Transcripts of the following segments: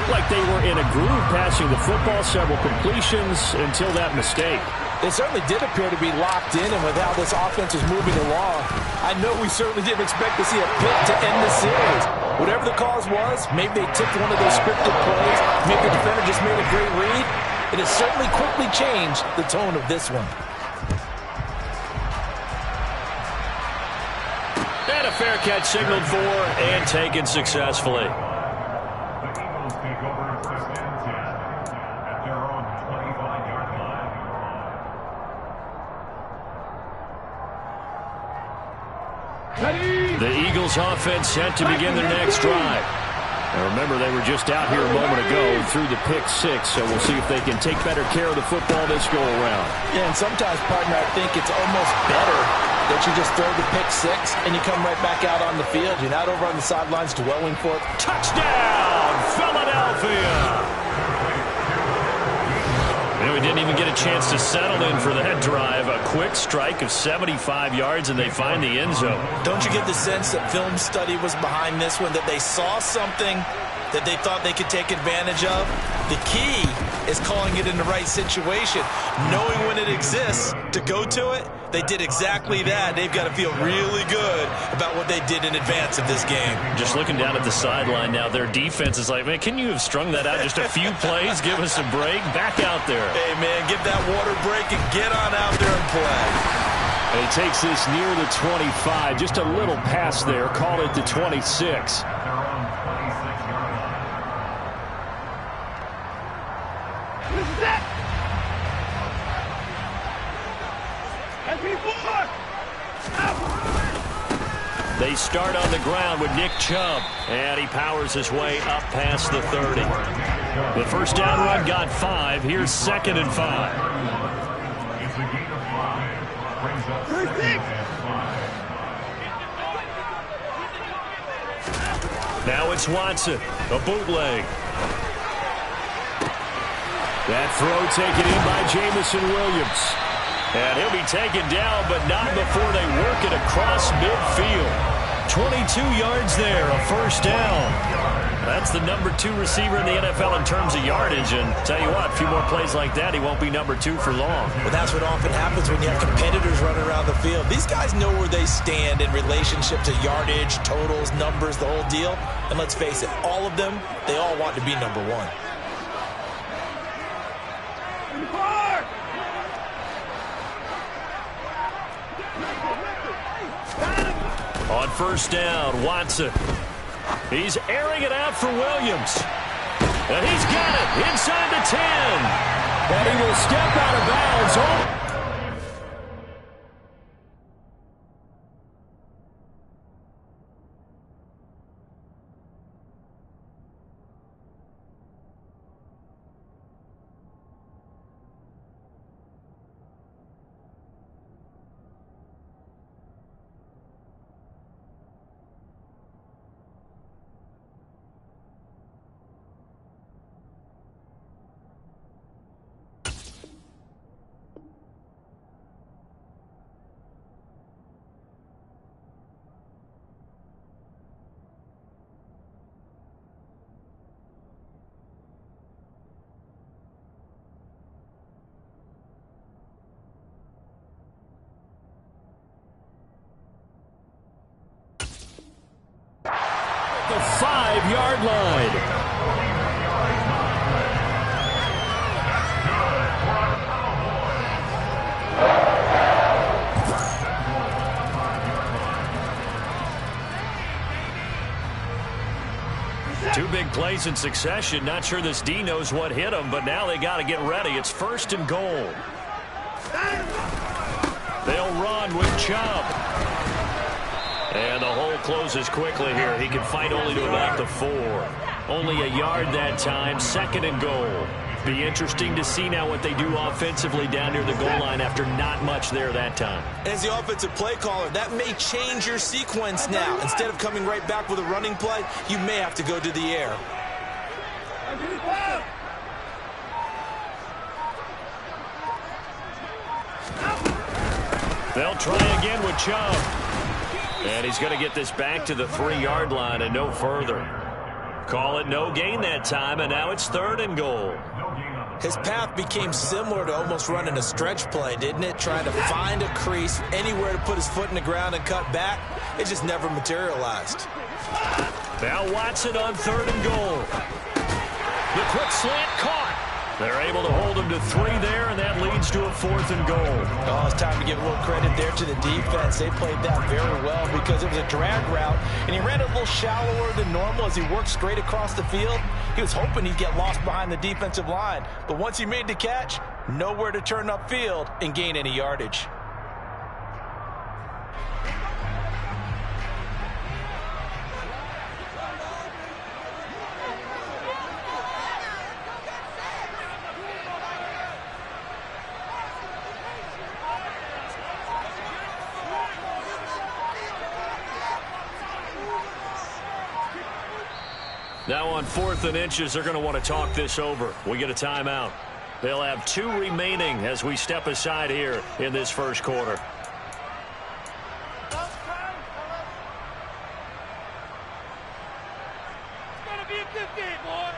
looked like they were in a groove passing the football, several completions until that mistake. They certainly did appear to be locked in, and with how this offense was moving along, I know we certainly didn't expect to see a pick to end the series. Whatever the cause was, maybe they tipped one of those scripted plays, maybe the defender just made a great read. It has certainly quickly changed the tone of this one. And a fair catch signaled for and taken successfully. The Eagles offense set to begin their next drive. Now remember, they were just out here a moment ago through the pick six, so we'll see if they can take better care of the football this go-around. Yeah, and sometimes, partner, I think it's almost better that you just throw the pick six and you come right back out on the field. You're not over on the sidelines dwelling for it. Touchdown, Philadelphia! We didn't even get a chance to settle in for that drive. A quick strike of 75 yards, and they find the end zone. Don't you get the sense that film study was behind this one, that they saw something that they thought they could take advantage of? The key is calling it in the right situation, knowing when it exists to go to it. They did exactly that. They've got to feel really good about what they did in advance of this game. Just looking down at the sideline now, their defense is like, man, can you have strung that out just a few plays? Give us a break. Back out there. Hey, man, get that water break and get on out there and play. And he takes this near the 25. Just a little pass there. Call it the 26. They start on the ground with Nick Chubb, and he powers his way up past the 30. The first down run got 5. Here's 2nd and 5. Now it's Watson, a bootleg. That throw taken in by Jameson Williams. And he'll be taken down, but not before they work it across midfield. 22 yards there, a first down. That's the number 2 receiver in the NFL in terms of yardage. And tell you what, a few more plays like that, he won't be number 2 for long. Well, that's what often happens when you have competitors running around the field. These guys know where they stand in relationship to yardage, totals, numbers, the whole deal. And let's face it, all of them, they all want to be number 1. On first down, Watson. He's airing it out for Williams. And he's got it inside the 10. And he will step out of bounds. The 5-yard line. Two big plays in succession. Not sure this D knows what hit him, but now they got to get ready. It's 1st and goal. They'll run with Chubb. And the hole closes quickly here. He can fight only to about the 4. Only a yard that time. 2nd and goal. Be interesting to see now what they do offensively down near the goal line after not much there that time. As the offensive play caller, that may change your sequence now. Instead of coming right back with a running play, you may have to go to the air. They'll try again with Chubb. And he's going to get this back to the 3-yard line and no further. Call it no gain that time, and now it's 3rd and goal. His path became similar to almost running a stretch play, didn't it? Trying to find a crease, anywhere to put his foot in the ground and cut back. It just never materialized. Now Watson on 3rd and goal. The quick slant caught. They're able to hold him to 3 there, and that leads to a 4th and goal. Oh, it's time to give a little credit there to the defense. They played that very well because it was a drag route, and he ran a little shallower than normal as he worked straight across the field. He was hoping he'd get lost behind the defensive line, but once he made the catch, nowhere to turn upfield and gain any yardage. Now on 4th and inches, they're going to want to talk this over. We get a timeout. They'll have 2 remaining as we step aside here in this first quarter. It's going to be a good game, boy.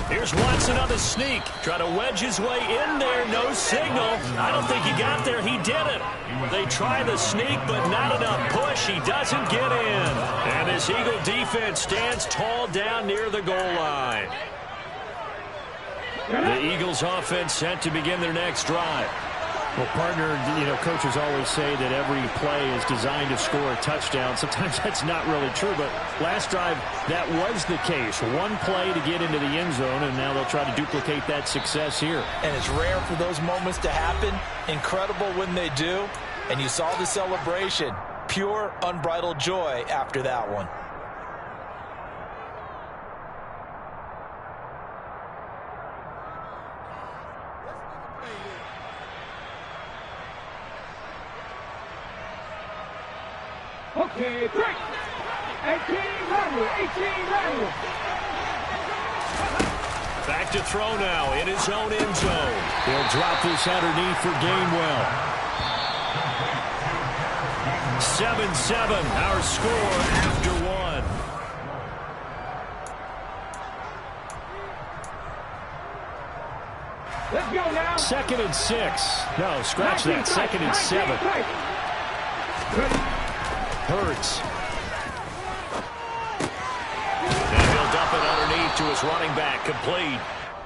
Here's Watson on the sneak. Try to wedge his way in there. No signal. I don't think he got there. He didn't. They try the sneak, but not enough push. He doesn't get in. And this Eagle defense stands tall down near the goal line. The Eagles offense set to begin their next drive. Well, partner, coaches always say that every play is designed to score a touchdown. Sometimes that's not really true, but last drive, that was the case. One play to get into the end zone, and now they'll try to duplicate that success here. And it's rare for those moments to happen. Incredible when they do. And you saw the celebration. Pure, unbridled joy after that one. Okay, 3. 18 Randall. Back to throw now in his own end zone. He'll drop this underneath for Gainwell. 7-7, our score after 1. Let's go now. 2nd and 6. No, scratch that. 2nd and 7. Hurts. And he'll dump it underneath to his running back, complete.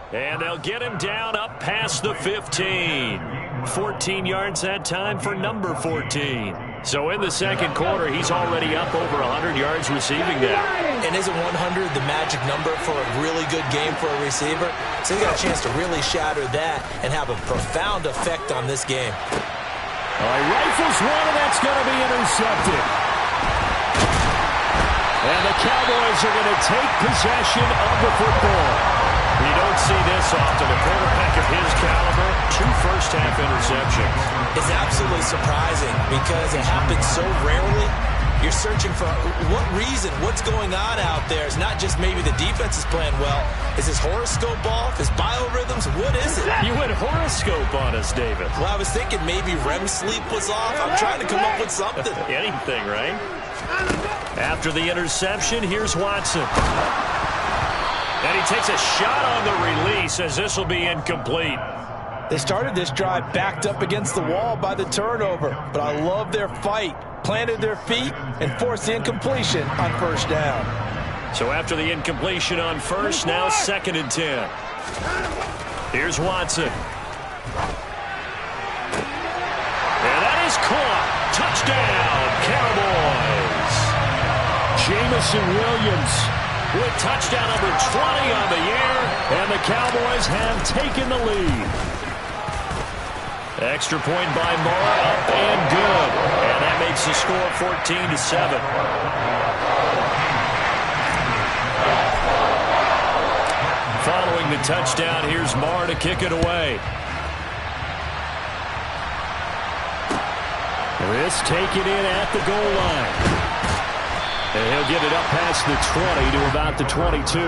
And they'll get him down up past the 15. 14 yards that time for number 14. So in the second quarter, he's already up over 100 yards receiving now. And isn't 100 the magic number for a really good game for a receiver? So he got a chance to really shatter that and have a profound effect on this game. He rifles one, and that's going to be intercepted. And the Cowboys are going to take possession of the football. You don't see this often. A quarterback of his caliber, 2 first-half interceptions. It's absolutely surprising because it happens so rarely. You're searching for what reason, what's going on out there. It's not just maybe the defense is playing well. Is his horoscope off? His biorhythms? What is it? You went horoscope on us, David. Well, I was thinking maybe REM sleep was off. I'm trying to come up with something. Anything, right? After the interception, here's Watson. And he takes a shot on the release as this will be incomplete. They started this drive backed up against the wall by the turnover, but I love their fight. Planted their feet and forced the incompletion on first down. So after the incompletion on first, now 2nd and 10. Here's Watson. And that is caught. Touchdown, Cowboys. Jameson Williams with touchdown number 20 on the year, and the Cowboys have taken the lead. Extra point by Moore, up and good. And that makes the score 14-7. Following the touchdown, here's Moore to kick it away. This taken in at the goal line. And he'll get it up past the 20 to about the 22.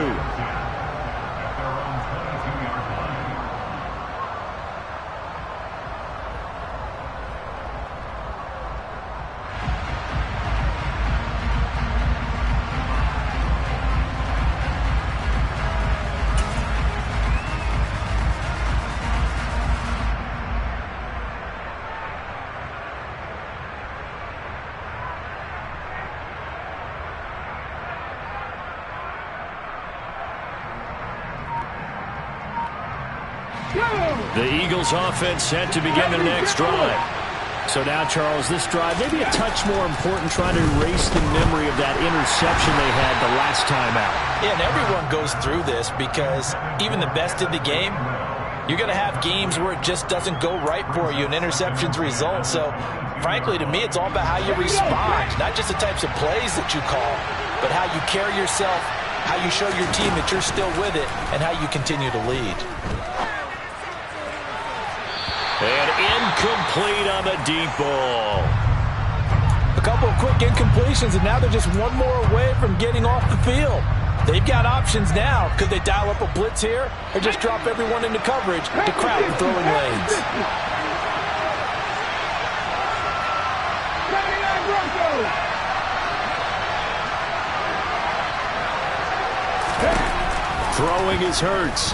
The Eagles offense set to begin their next drive. So now, Charles, this drive maybe a touch more important, trying to erase the memory of that interception they had the last time out. Yeah, and everyone goes through this because even the best in the game, you're going to have games where it just doesn't go right for you and interceptions result. So, frankly, to me, it's all about how you respond, not just the types of plays that you call, but how you carry yourself, how you show your team that you're still with it, and how you continue to lead. And incomplete on the deep ball. A couple of quick incompletions, and now they're just one more away from getting off the field. They've got options now. Could they dial up a blitz here or just drop everyone into coverage to crowd the throwing lanes? Throwing is Hurts.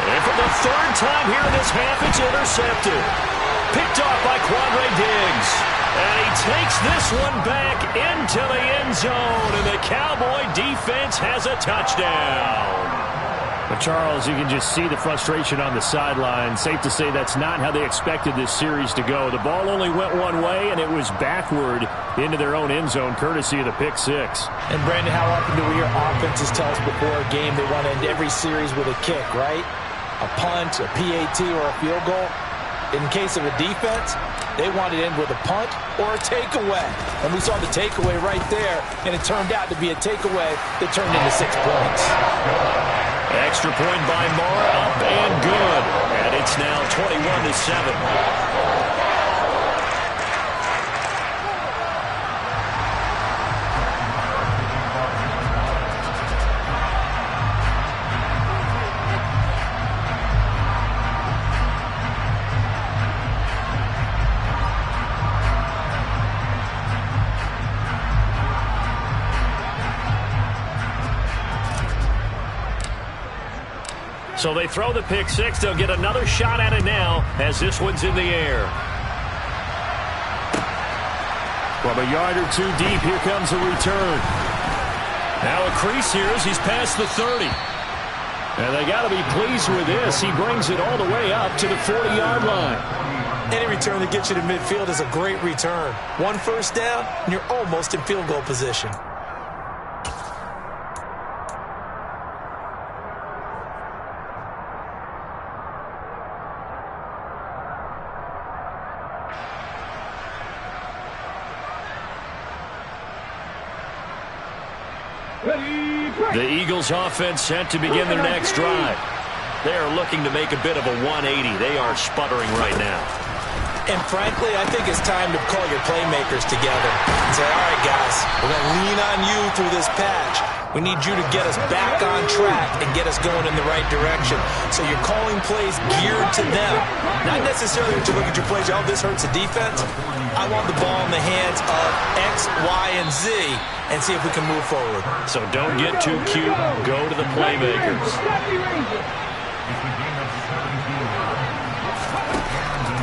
And for the third time here in this half, it's intercepted. Picked off by Quandre Diggs. And he takes this one back into the end zone. And the Cowboy defense has a touchdown. But, Charles, you can just see the frustration on the sideline. Safe to say that's not how they expected this series to go. The ball only went one way, and it was backward into their own end zone, courtesy of the pick six. And, Brandon, how often do we hear offenses tell us before a game they want to end every series with a kick, right? A punt, a PAT, or a field goal. In case of a defense, they want to end with a punt or a takeaway. And we saw the takeaway right there, and it turned out to be a takeaway that turned into 6 points. Extra point by Moore, up and good. And it's now 21-7. So they throw the pick six. They'll get another shot at it now as this one's in the air. From a yard or two deep, here comes a return. Now a crease here as he's past the 30. And they got to be pleased with this. He brings it all the way up to the 40-yard line. Any return that gets you to midfield is a great return. 1 first down, and you're almost in field goal position. The Eagles offense set to begin their next drive. They are looking to make a bit of a 180. They are sputtering right now. And frankly, I think it's time to call your playmakers together and say, all right, guys, we're going to lean on you through this patch. We need you to get us back on track and get us going in the right direction. So you're calling plays geared to them. Not necessarily to look at your plays, oh, this hurts the defense. I want the ball in the hands of X, Y, and Z and see if we can move forward. So don't get too cute. Go to the playmakers.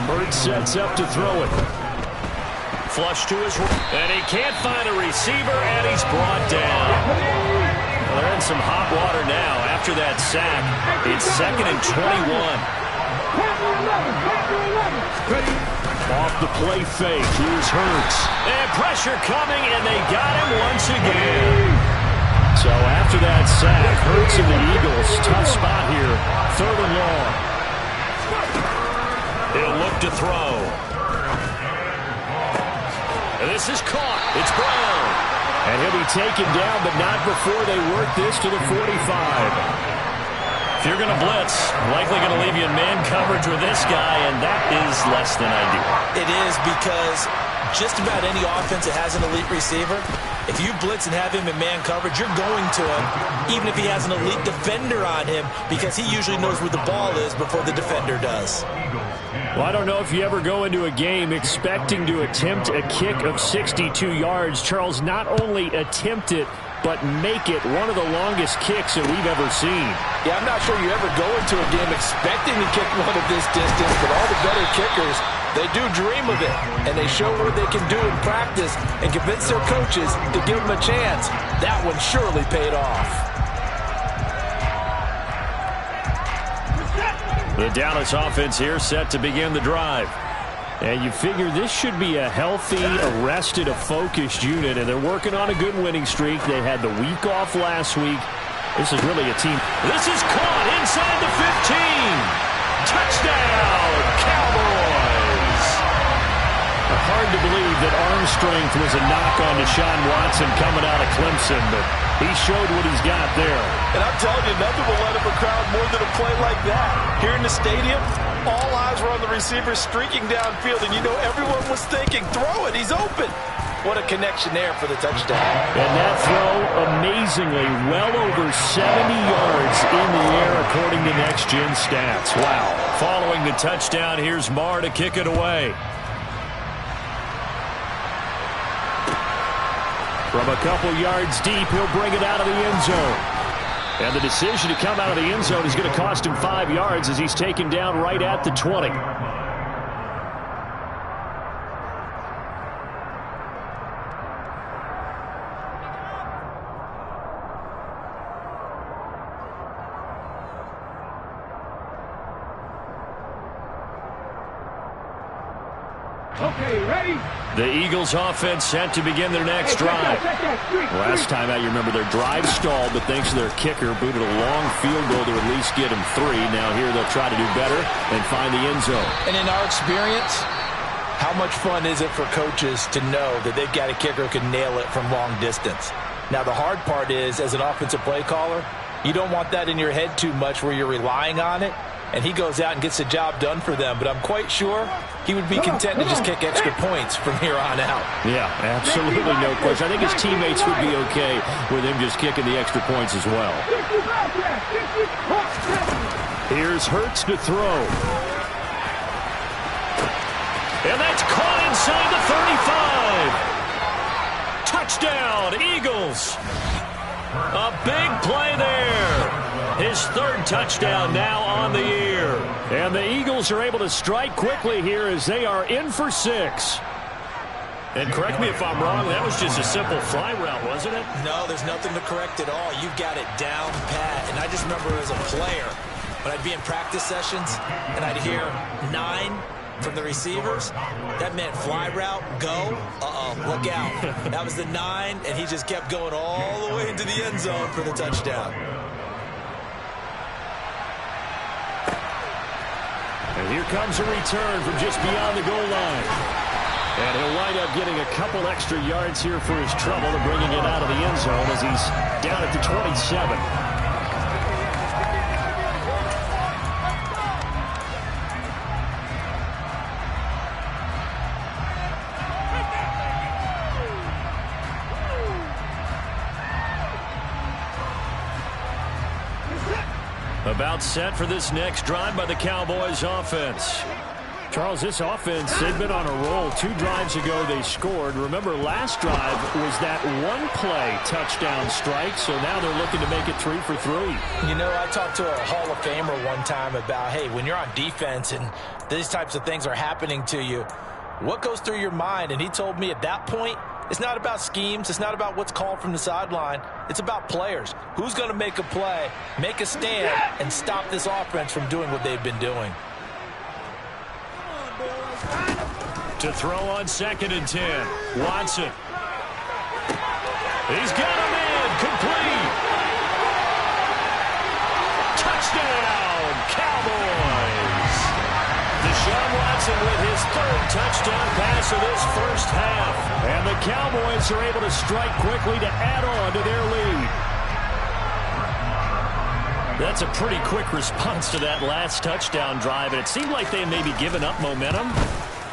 Bird sets up to throw it. Flush to his right. And he can't find a receiver, and he's brought down. Well, they're in some hot water now after that sack. It's 2nd and 21. Off the play fake. Here's Hurts. And pressure coming, and they got him once again. So after that sack, Hurts and the Eagles, tough spot here. 3rd and long. He'll look to throw. And this is caught. It's Brown. And he'll be taken down, but not before they work this to the 45. If you're going to blitz, likely going to leave you in man coverage with this guy, and that is less than ideal. It is because just about any offense that has an elite receiver, if you blitz and have him in man coverage, you're going to him, even if he has an elite defender on him, because he usually knows where the ball is before the defender does. Well, I don't know if you ever go into a game expecting to attempt a kick of 62 yards. Charles, not only attempt it, but make it one of the longest kicks that we've ever seen. Yeah, I'm not sure you ever go into a game expecting to kick one of this distance, but all the better kickers, they do dream of it, and they show what they can do in practice and convince their coaches to give them a chance. That one surely paid off. The Dallas offense here set to begin the drive. And you figure this should be a healthy, arrested, a focused unit, and they're working on a good winning streak. They had the week off last week. This is really a team. This is caught inside the 15. Touchdown, Cowboys. Hard to believe that arm strength was a knock on Deshaun Watson coming out of Clemson, but he showed what he's got there. And I'm telling you, nothing will let up a crowd more than a play like that. Here in the stadium, all eyes were on the receiver streaking downfield, and you know everyone was thinking, throw it, he's open. What a connection there for the touchdown. And that throw, amazingly, well over 70 yards in the air according to Next Gen Stats. Wow. Following the touchdown, here's Marr to kick it away. From a couple yards deep, he'll bring it out of the end zone. And the decision to come out of the end zone is going to cost him 5 yards as he's taken down right at the 20. Okay, ready? The Eagles offense set to begin their next drive. Last time out, you remember their drive stalled, but thanks to their kicker, booted a long field goal to at least get them 3. Now here they'll try to do better and find the end zone. And in our experience, how much fun is it for coaches to know that they've got a kicker who can nail it from long distance? Now the hard part is, as an offensive play caller, you don't want that in your head too much where you're relying on it. And he goes out and gets the job done for them. But I'm quite sure he would be content to just kick extra points from here on out. Yeah, absolutely no question. I think his teammates would be okay with him just kicking the extra points as well. Here's Hurts to throw. And that's caught inside the 35. Touchdown, Eagles. A big play there. His third touchdown now on the year. And the Eagles are able to strike quickly here as they are in for 6. And correct me if I'm wrong, that was just a simple fly route, wasn't it? No, there's nothing to correct at all. You've got it down pat. And I just remember as a player, when I'd be in practice sessions and I'd hear 9 from the receivers, that meant fly route, go, look out. That was the 9, and he just kept going all the way into the end zone for the touchdown. And here comes a return from just beyond the goal line. And he'll wind up getting a couple extra yards here for his trouble and bringing it out of the end zone as he's down at the 27. About set for this next drive by the Cowboys offense. Charles, this offense, they've been on a roll. 2 drives ago they scored. Remember, last drive was that one-play touchdown strike, so now they're looking to make it 3 for 3. You know, I talked to a Hall of Famer one time about, hey, when you're on defense and these types of things are happening to you, what goes through your mind? And he told me at that point, it's not about schemes. It's not about what's called from the sideline. It's about players. Who's going to make a play, make a stand, and stop this offense from doing what they've been doing? To throw on 2nd and 10. Watson. He's got him in. Complete. Touchdown, Cowboys. Deshaun Watson with his 3rd touchdown pass of this first half. And the Cowboys are able to strike quickly to add on to their lead. That's a pretty quick response to that last touchdown drive, and it seemed like they may be giving up momentum.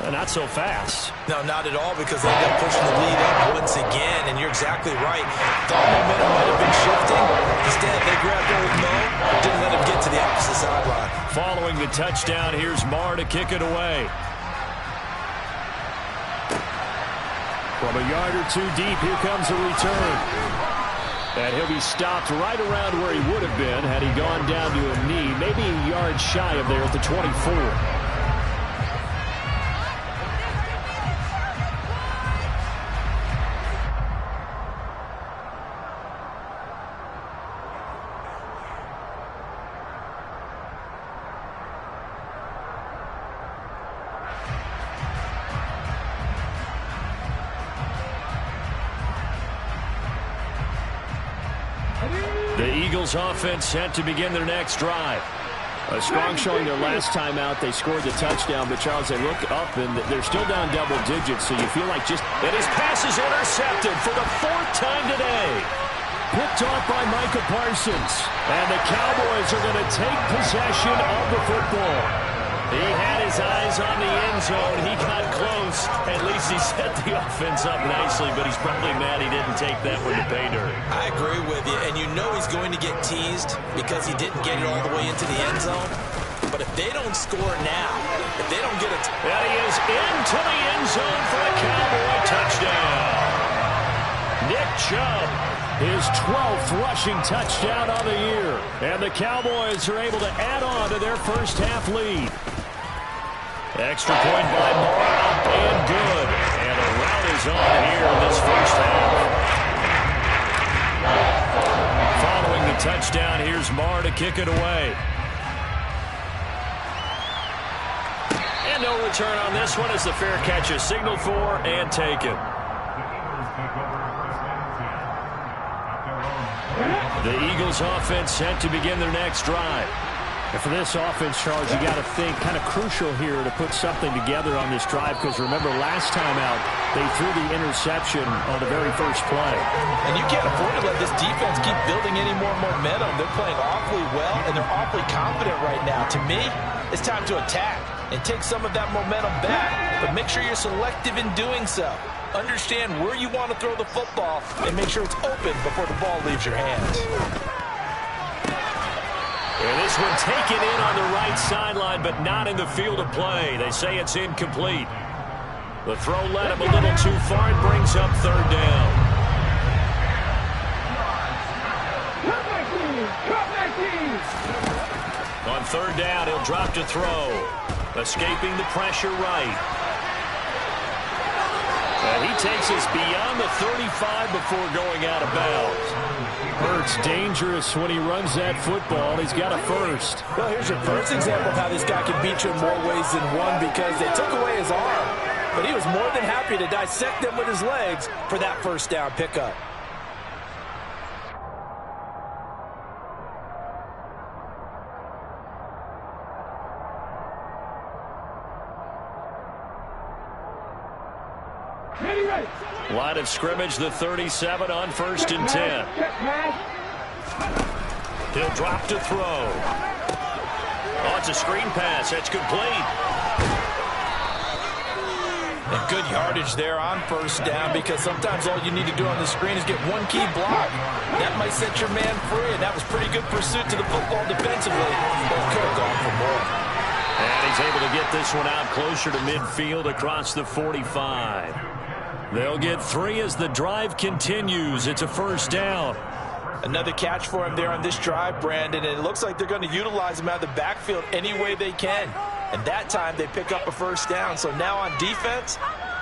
Not so fast. No, not at all, because they ended up pushing the lead up once again, and you're exactly right. Thought momentum might have been shifting. Instead, they grabbed old Mo, didn't let him get to the opposite sideline. Following the touchdown, here's Marr to kick it away. From a yard or 2 deep, here comes a return. And he'll be stopped right around where he would have been had he gone down to a knee, maybe a yard shy of there at the 24. Eagles offense set to begin their next drive. A strong showing their last time out. They scored the touchdown, but Charles, they look up and they're still down double digits, so you feel like just... And his pass is intercepted for the 4th time today. Picked off by Micah Parsons. And the Cowboys are going to take possession of the football. He had his eyes on the end zone. He got close. At least he set the offense up nicely, but he's probably mad he didn't take that one to pay dirt. I agree with you, and you know he's going to get teased because he didn't get it all the way into the end zone. But if they don't score now, if they don't get it... And he is into the end zone for a Cowboy touchdown. Nick Chubb, his 12th rushing touchdown of the year. And the Cowboys are able to add on to their first half lead. Extra point by Moore, up and good. And a rout is on here in this first half. Following the touchdown, here's Moore to kick it away. And no return on this one as the fair catch is signaled for and taken. The Eagles offense set to begin their next drive. And for this offense, Charles, you got to think kind of crucial here to put something together on this drive, because remember last time out they threw the interception on the very first play. And you can't afford to let this defense keep building any more momentum. They're playing awfully well, and they're awfully confident right now. To me, it's time to attack and take some of that momentum back, but make sure you're selective in doing so. Understand where you want to throw the football and make sure it's open before the ball leaves your hands. And this one taken in on the right sideline, but not in the field of play. They say it's incomplete. The throw led him a little too far and brings up 3rd down. On 3rd down, he'll drop to throw. Escaping the pressure right. And he takes us beyond the 35 before going out of bounds. Hurts dangerous when he runs that football. He's got a first. Well, here's your first example of how this guy can beat you in more ways than one, because they took away his arm, but he was more than happy to dissect them with his legs for that first down pickup. Line of scrimmage, the 37 on 1st and 10. He'll drop to throw. Oh, it's a screen pass. That's complete. And good yardage there on 1st down, because sometimes all you need to do on the screen is get one key block. That might set your man free, and that was pretty good pursuit to the football defensively, but could have gone for more. And he's able to get this one out closer to midfield across the 45. They'll get 3 as the drive continues. It's a 1st down. Another catch for him there on this drive, Brandon, and it looks like they're going to utilize him out of the backfield any way they can. And that time they pick up a 1st down. So now on defense,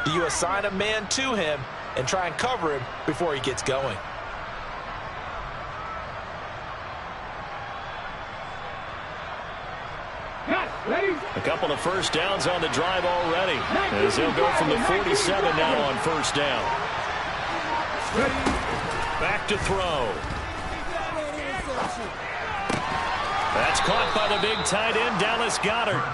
do you assign a man to him and try and cover him before he gets going? A couple of 1st downs on the drive already, as they'll go from the 47 now on 1st down. Back to throw. That's caught by the big tight end, Dallas Goedert.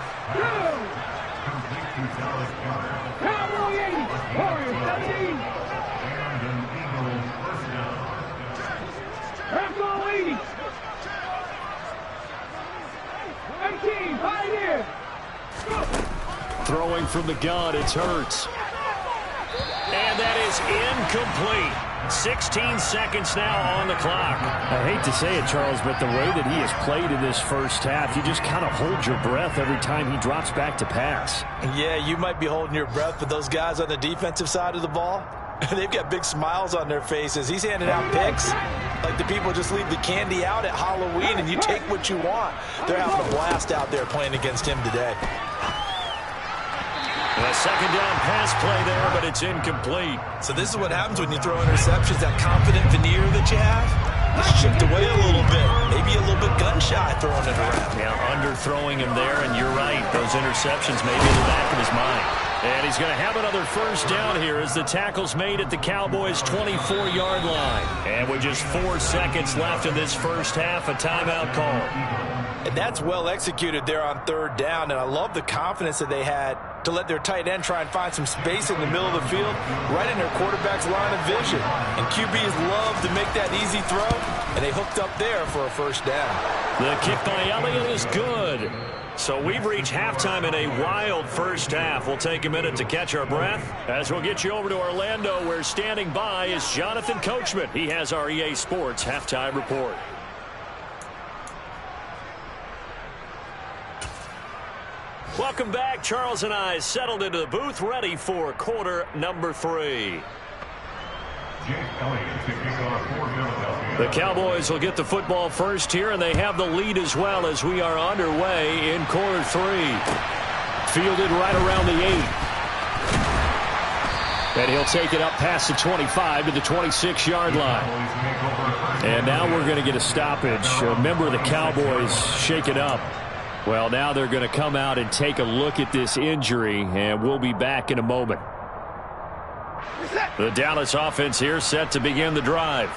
Throwing from the gun, it's Hurts. And that is incomplete. 16 seconds now on the clock. I hate to say it, Charles, but the way that he has played in this first half, you just kind of hold your breath every time he drops back to pass. Yeah, you might be holding your breath, but those guys on the defensive side of the ball, they've got big smiles on their faces. He's handing out picks like the people just leave the candy out at Halloween and you take what you want. They're having a blast out there playing against him today. A 2nd down pass play there, but it's incomplete. So this is what happens when you throw interceptions. That confident veneer that you have, it's chipped away a little bit. Maybe a little bit gun-shy throwing it around. Yeah, underthrowing him there, and you're right. Those interceptions may be in the back of his mind. And he's going to have another first down here as the tackle's made at the Cowboys' 24-yard line. And with just 4 seconds left in this first half, a timeout call. And that's well executed there on third down. And I love the confidence that they had to let their tight end try and find some space in the middle of the field, right in their quarterback's line of vision. And QBs love to make that easy throw, and they hooked up there for a first down. The kick by Elliott is good. So we've reached halftime in a wild first half. We'll take a minute to catch our breath as we'll get you over to Orlando, where standing by is Jonathan Coachman. He has our EA Sports halftime report. Welcome back. Charles and I settled into the booth, ready for quarter number 3. The Cowboys will get the football first here, and they have the lead as well as we are underway in quarter 3. Fielded right around the 8. And he'll take it up past the 25 to the 26-yard line. And now we're going to get a stoppage. A member of the Cowboys shaken up. Well, now they're going to come out and take a look at this injury, and we'll be back in a moment. The Dallas offense here set to begin the drive.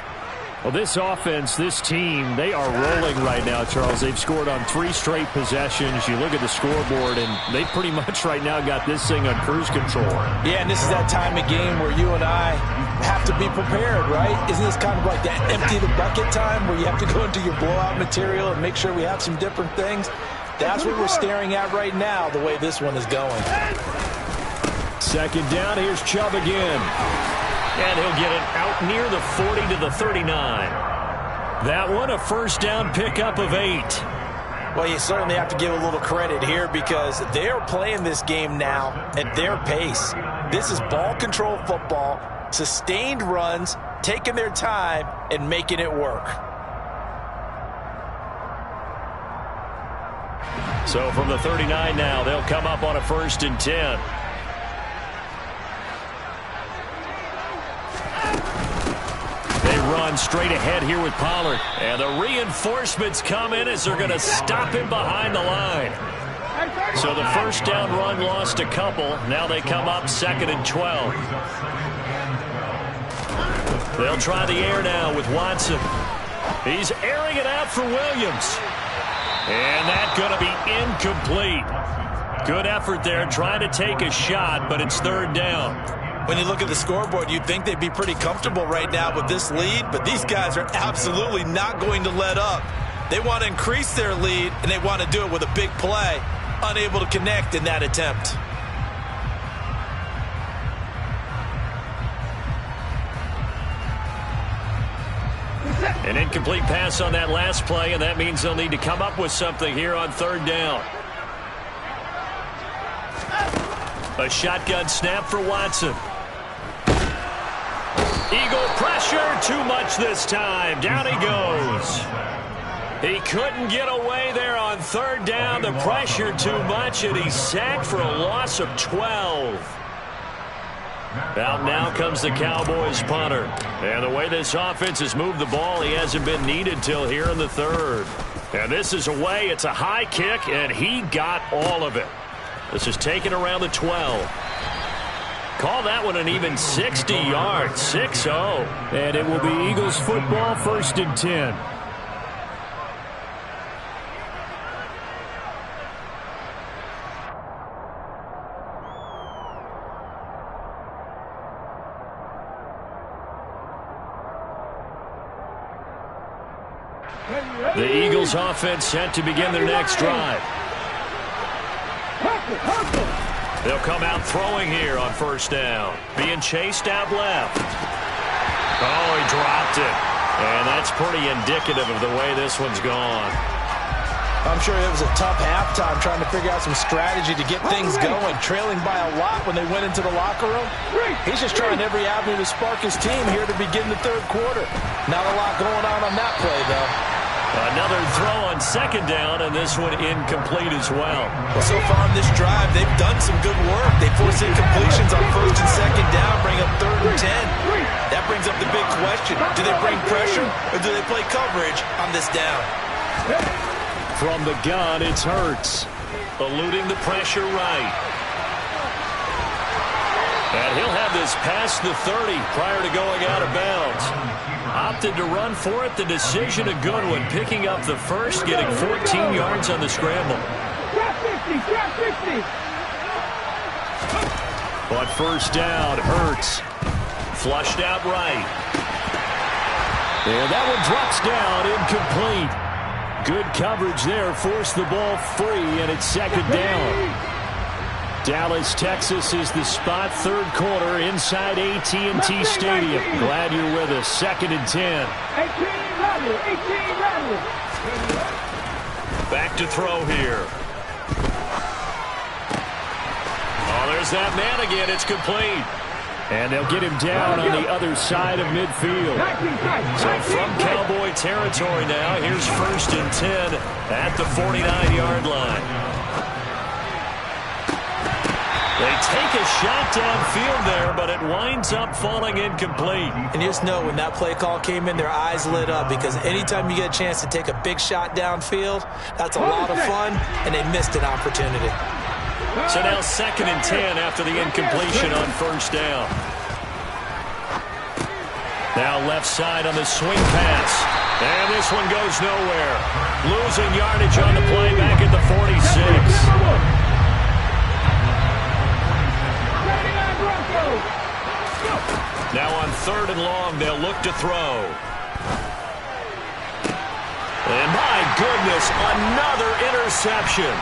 Well, this offense, this team, they are rolling right now, Charles. They've scored on 3 straight possessions. You look at the scoreboard, and they pretty much right now got this thing on cruise control. Yeah, and this is that time of game where you and I have to be prepared, right? Isn't this kind of like that empty the bucket time where you have to go into your blowout material and make sure we have some different things? That's what we're staring at right now, the way this one is going. Second down, here's Chubb again. And he'll get it out near the 40 to the 39. That one, a first down pickup of 8. Well, you certainly have to give a little credit here because they're playing this game now at their pace. This is ball control football, sustained runs, taking their time, and making it work. So from the 39 now, they'll come up on a 1st and 10. They run straight ahead here with Pollard. And the reinforcements come in as they're going to stop him behind the line. So the first down run lost a couple. Now they come up 2nd and 12. They'll try the air now with Watson. He's airing it out for Williams. And that's going to be incomplete. Good effort there trying to take a shot, but it's 3rd down. When you look at the scoreboard, you'd think they'd be pretty comfortable right now with this lead, but these guys are absolutely not going to let up. They want to increase their lead, and they want to do it with a big play. Unable to connect in that attempt. An incomplete pass on that last play, and that means they'll need to come up with something here on 3rd down. A shotgun snap for Watson. Eagle pressure, too much this time. Down he goes. He couldn't get away there on 3rd down. The pressure too much, and he's sacked for a loss of 12. Out now comes the Cowboys punter. And the way this offense has moved the ball, he hasn't been needed till here in the 3rd. And this is away. It's a high kick, and he got all of it. This is taken around the 12. Call that one an even 60 yards, 6-0. And it will be Eagles football, 1st and 10. The Eagles offense set to begin their next drive. They'll come out throwing here on 1st down. Being chased out left. Oh, he dropped it. And that's pretty indicative of the way this one's gone. I'm sure it was a tough halftime trying to figure out some strategy to get things going. Trailing by a lot when they went into the locker room. He's just trying every avenue to spark his team here to begin the 3rd quarter. Not a lot going on that play, though. Another throw on 2nd down, and this one incomplete as well. So far on this drive, they've done some good work. They force incompletions on 1st and 2nd down, bring up 3rd and 10. That brings up the big question. Do they bring pressure, or do they play coverage on this down? From the gun, it's Hurts. Eluding the pressure right. And he'll have this past the 30 prior to going out of bounds. Opted to run for it. The decision a good one. Picking up the first, getting 14 yards on the scramble. Drop 50, drop 50. On first down, Hurts. Flushed out right. And that one drops down, incomplete. Good coverage there, forced the ball free, and it's second down. Dallas, Texas is the spot, third quarter, inside AT&T Stadium. Glad you're with us. 2nd and 10. 18 rattle. Back to throw here. Oh, there's that man again. It's complete. And they'll get him down on the other side of midfield. So from Cowboy territory now, here's 1st and 10 at the 49-yard line. They take a shot downfield there, but it winds up falling incomplete. And you just know when that play call came in, their eyes lit up, because anytime you get a chance to take a big shot downfield, that's a lot of fun, and they missed an opportunity. So now 2nd and 10 after the incompletion on first down. Now left side on the swing pass. And this one goes nowhere. Losing yardage on the play back at the 46. Now on 3rd and long, they'll look to throw. And my goodness, another interception.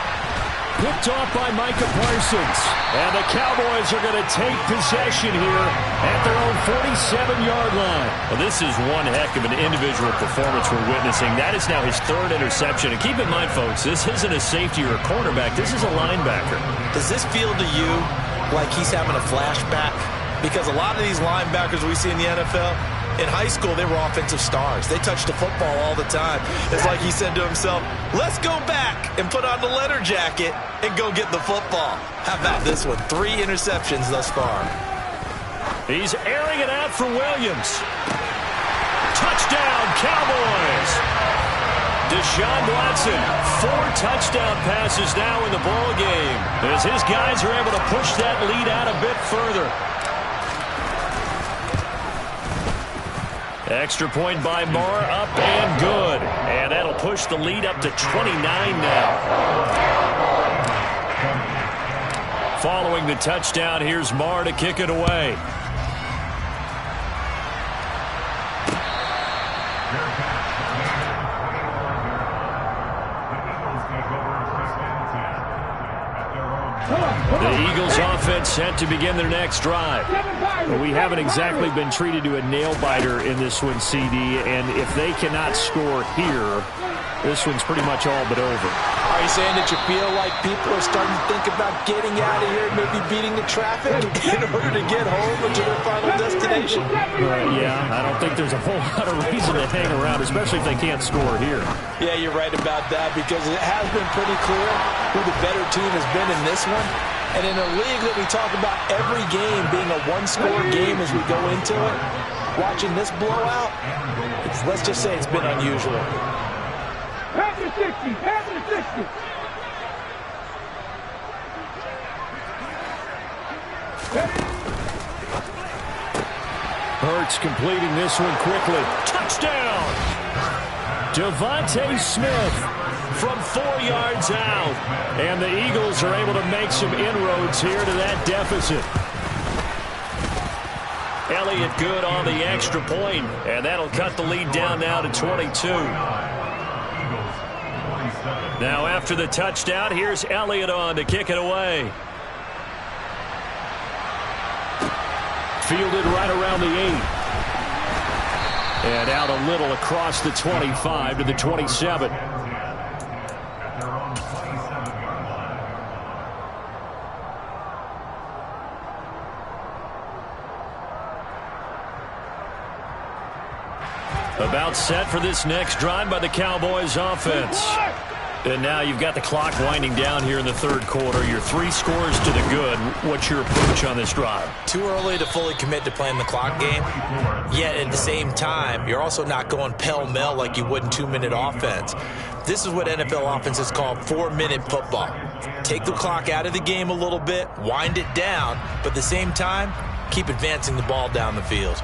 Picked off by Micah Parsons. And the Cowboys are going to take possession here at their own 47-yard line. Well, this is one heck of an individual performance we're witnessing. That is now his 3rd interception. And keep in mind, folks, this isn't a safety or a cornerback. This is a linebacker. Does this feel to you like he's having a flashback? Because a lot of these linebackers we see in the NFL, in high school, they were offensive stars. They touched the football all the time. It's like he said to himself, let's go back and put on the letter jacket and go get the football. How about this one? 3 interceptions thus far. He's airing it out for Williams. Touchdown, Cowboys! Deshaun Watson, 4 touchdown passes now in the ball game, as his guys are able to push that lead out a bit further. Extra point by Marr, up and good. And that'll push the lead up to 29 now. Following the touchdown, here's Marr to kick it away. The Eagles offense set to begin their next drive. Well, we haven't exactly been treated to a nail-biter in this one, CD, and if they cannot score here, this one's pretty much all but over. Are you saying that you feel like people are starting to think about getting out of here, maybe beating the traffic in order to get home or to their final destination? Yeah, I don't think there's a whole lot of reason to hang around, especially if they can't score here. Yeah, you're right about that, because it has been pretty clear who the better team has been in this one. And in a league that we talk about every game being a one-score game as we go into it, watching this blowout, let's just say it's been unusual. Pass the 60, pass the 60. Hurts completing this one quickly. Touchdown! Devontae Smith from 4 yards out. And the Eagles are able to make some inroads here to that deficit. Elliott good on the extra point, and that'll cut the lead down now to 22. Now after the touchdown, here's Elliott on to kick it away. Fielded right around the 8. And out a little across the 25 to the 27. About set for this next drive by the Cowboys offense. And now you've got the clock winding down here in the third quarter. You're 3 scores to the good. What's your approach on this drive? Too early to fully commit to playing the clock game. Yet at the same time, you're also not going pell-mell like you would in 2-minute offense. This is what NFL offenses call 4-minute football. Take the clock out of the game a little bit, wind it down, but at the same time, keep advancing the ball down the field.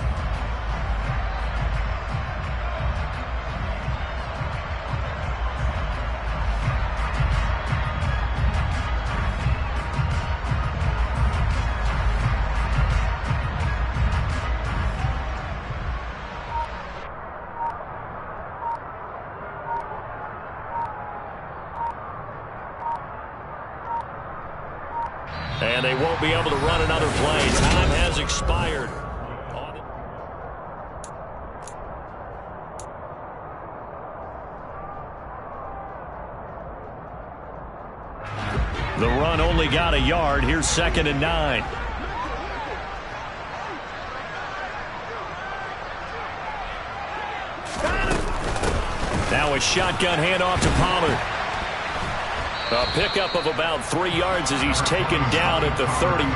And they won't be able to run another play. Time has expired. The run only got a yard. Here's 2nd and 9. Now a shotgun handoff to Pollard. A pickup of about 3 yards as he's taken down at the 31.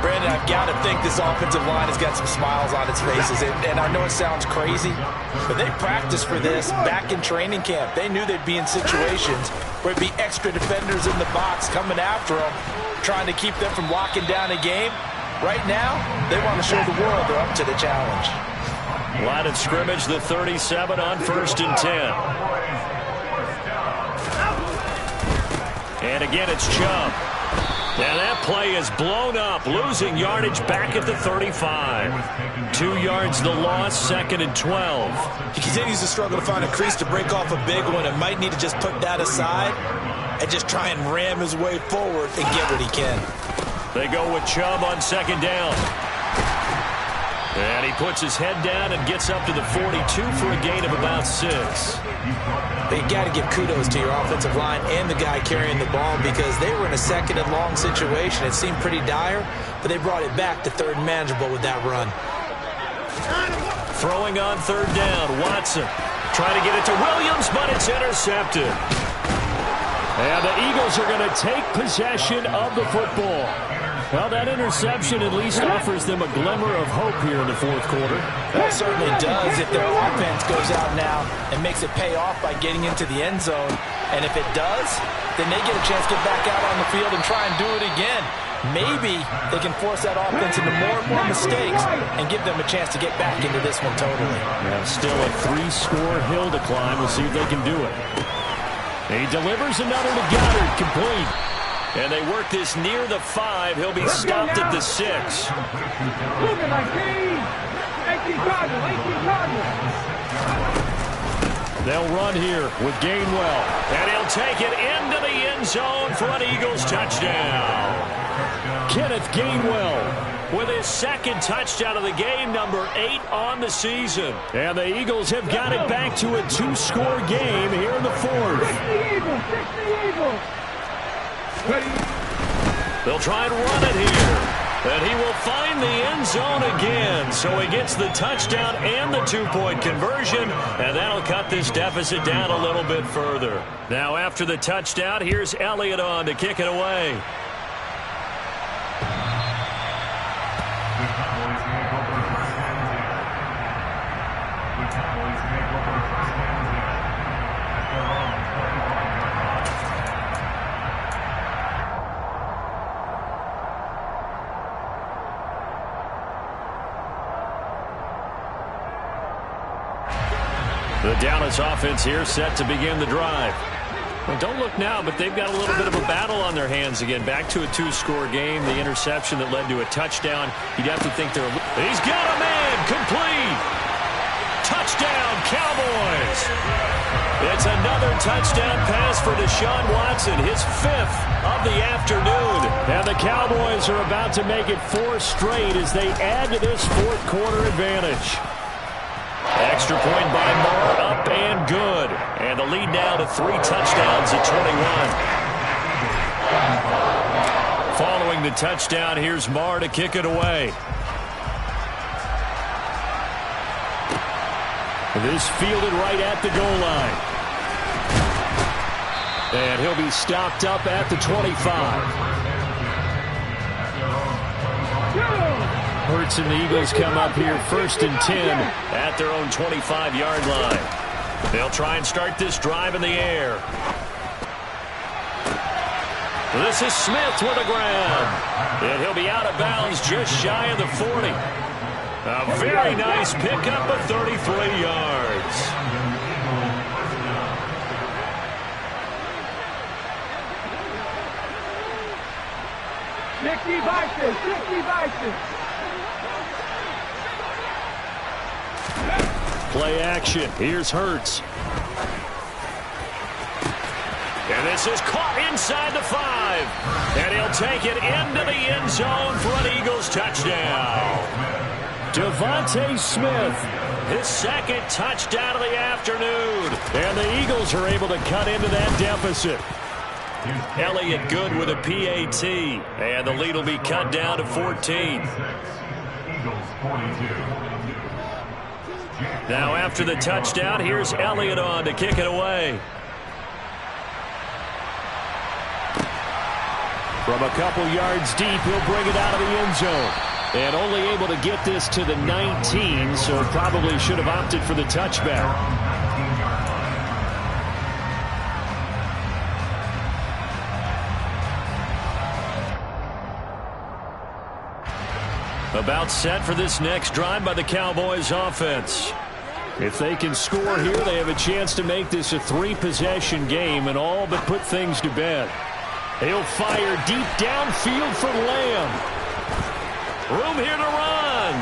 Brandon, I've got to think this offensive line has got some smiles on its faces. And I know it sounds crazy, but they practiced for this back in training camp. They knew they'd be in situations where it'd be extra defenders in the box coming after them, trying to keep them from locking down a game. Right now, they want to show the world they're up to the challenge. Line of scrimmage, the 37 on 1st and 10. And again, it's Chubb. And that play is blown up, losing yardage back at the 35. 2 yards the loss, 2nd and 12. He continues to struggle to find a crease to break off a big one and might need to just put that aside and just try and ram his way forward and get what he can. They go with Chubb on 2nd down. And he puts his head down and gets up to the 42 for a gain of about 6. But you got to give kudos to your offensive line and the guy carrying the ball because they were in a 2nd and long situation. It seemed pretty dire, but they brought it back to 3rd and manageable with that run. Throwing on 3rd down, Watson trying to get it to Williams, but it's intercepted. And the Eagles are going to take possession of the football. Well, that interception at least offers them a glimmer of hope here in the 4th quarter. Well, it certainly does if their offense goes out now and makes it pay off by getting into the end zone. And if it does, then they get a chance to get back out on the field and try and do it again. Maybe they can force that offense into more and more mistakes and give them a chance to get back into this one totally. Yeah, still a 3-score hill to climb. We'll see if they can do it. And he delivers another to Goddard, complete. And they work this near the 5. He'll be stopped at the 6. They'll run here with Gainwell. And he'll take it into the end zone for an Eagles touchdown. Kenneth Gainwell with his 2nd touchdown of the game, number 8 on the season. And the Eagles have got it back to a 2-score game here in the 4th. They'll try and run it here. And he will find the end zone again. So he gets the touchdown and the 2-point conversion. And that'll cut this deficit down a little bit further. Now after the touchdown, here's Elliott on to kick it away. The Dallas offense here set to begin the drive. Well, don't look now, but they've got a little bit of a battle on their hands again. Back to a 2-score game. The interception that led to a touchdown. You'd have to think they're... He's got a man! Complete! Touchdown, Cowboys! It's another touchdown pass for Deshaun Watson, his 5th of the afternoon. And the Cowboys are about to make it 4 straight as they add to this 4th quarter advantage. Extra point by Moore, up and good. And the lead now to 3 touchdowns at 21. Following the touchdown, here's Moore to kick it away. This fielded right at the goal line. And he'll be stopped up at the 25. Hurts and the Eagles come up here 1st and 10 at their own 25-yard line. They'll try and start this drive in the air. This is Smith with a grab. And he'll be out of bounds just shy of the 40. A very nice pickup of 33 yards. Play action. Here's Hurts. And this is caught inside the 5. And he'll take it into the end zone for an Eagles touchdown. Devontae Smith, his second touchdown of the afternoon. And the Eagles are able to cut into that deficit. Elliott good with a PAT. And the lead will be cut down to 14. Now after the touchdown, here's Elliott on to kick it away. From a couple yards deep, he'll bring it out of the end zone. And only able to get this to the 19, so probably should have opted for the touchback. About set for this next drive by the Cowboys offense. If they can score here, they have a chance to make this a 3-possession game and all but put things to bed. He'll fire deep downfield for Lamb. Room here to run.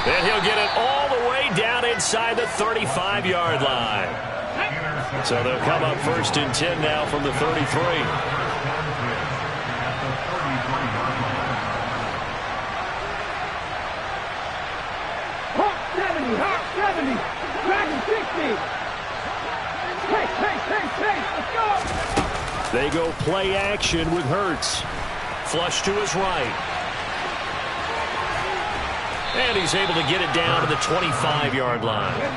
And he'll get it all the way down inside the 35-yard line. So they'll come up 1st and 10 now from the 33. They go play action with Hurts. Flush to his right. And he's able to get it down to the 25-yard line. 19.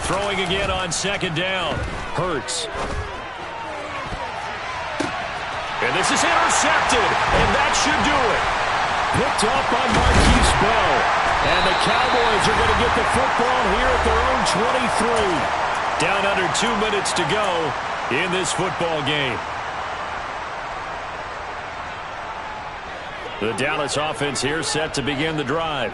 Throwing again on 2nd down. Hurts. And this is intercepted, and that should do it. Picked up by Marquise Bell. And the Cowboys are going to get the football here at their own 23. Down under 2 minutes to go in this football game. The Dallas offense here set to begin the drive.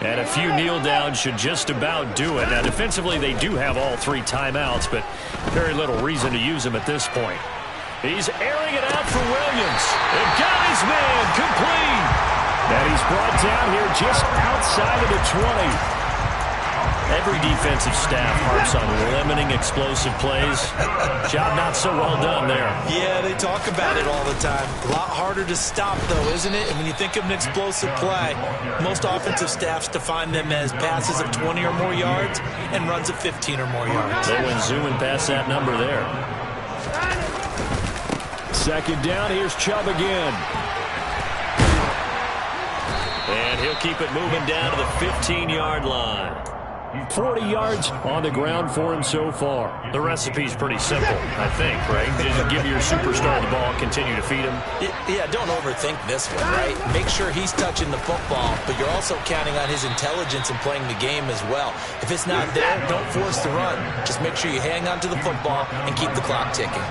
And a few kneel downs should just about do it. Now, defensively, they do have all 3 timeouts, but very little reason to use them at this point. He's airing it out for Williams. And got his man complete. And he's brought down here just outside of the 20. Every defensive staff harps on limiting explosive plays. Job not so well done there. Yeah, they talk about it all the time. A lot harder to stop, though, isn't it? And when you think of an explosive play, most offensive staffs define them as passes of 20 or more yards and runs of 15 or more yards. They went zooming past that number there. 2nd down, here's Chubb again. And he'll keep it moving down to the 15-yard line. 40 yards on the ground for him so far. The recipe's pretty simple, I think, right? Just give your superstar the ball, continue to feed him. Yeah, don't overthink this one, right? Make sure he's touching the football, but you're also counting on his intelligence in playing the game as well. If it's not there, don't force the run. Just make sure you hang on to the football and keep the clock ticking.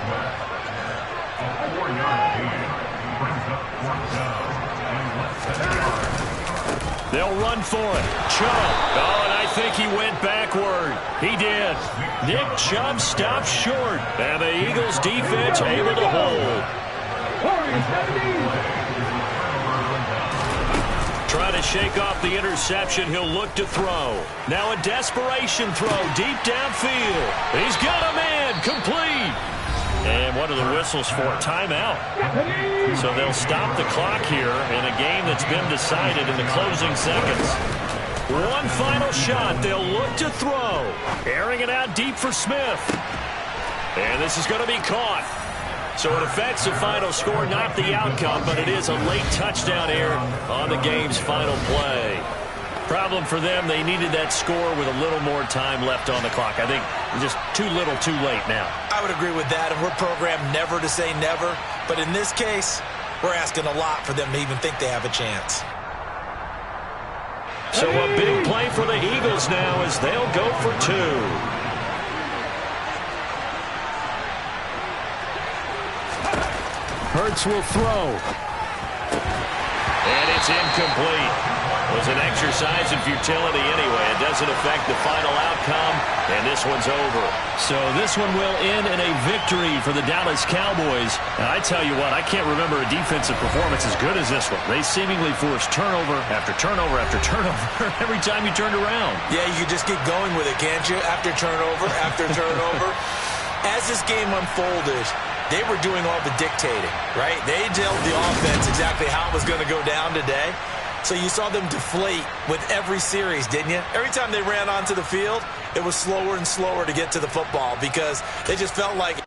They'll run for it. Chubb. Oh, and I think he went backward. He did. Nick Chubb stopped short. And the Eagles defense able to hold. Try to shake off the interception. He'll look to throw. Now a desperation throw deep downfield. He's got a man. Complete. And what are the whistles for? Timeout. So they'll stop the clock here in a game that's been decided in the closing seconds. One final shot. They'll look to throw. Airing it out deep for Smith. And this is going to be caught. So it affects the final score, not the outcome, but it is a late touchdown here on the game's final play. Problem for them, they needed that score with a little more time left on the clock. I think just too little, too late now. I would agree with that, and we're programmed never to say never. But in this case, we're asking a lot for them to even think they have a chance. So a big play for the Eagles now as they'll go for 2. Hurts will throw. And it's incomplete. It was an exercise in futility anyway. It doesn't affect the final outcome, and this one's over. So this one will end in a victory for the Dallas Cowboys. And I tell you what, I can't remember a defensive performance as good as this one. They seemingly forced turnover after turnover after turnover every time you turned around. Yeah, you just keep going with it, can't you? After turnover, after turnover. As this game unfolded, they were doing all the dictating, right? They told the offense exactly how it was going to go down today. So you saw them deflate with every series, didn't you? Every time they ran onto the field, it was slower and slower to get to the football because they just felt like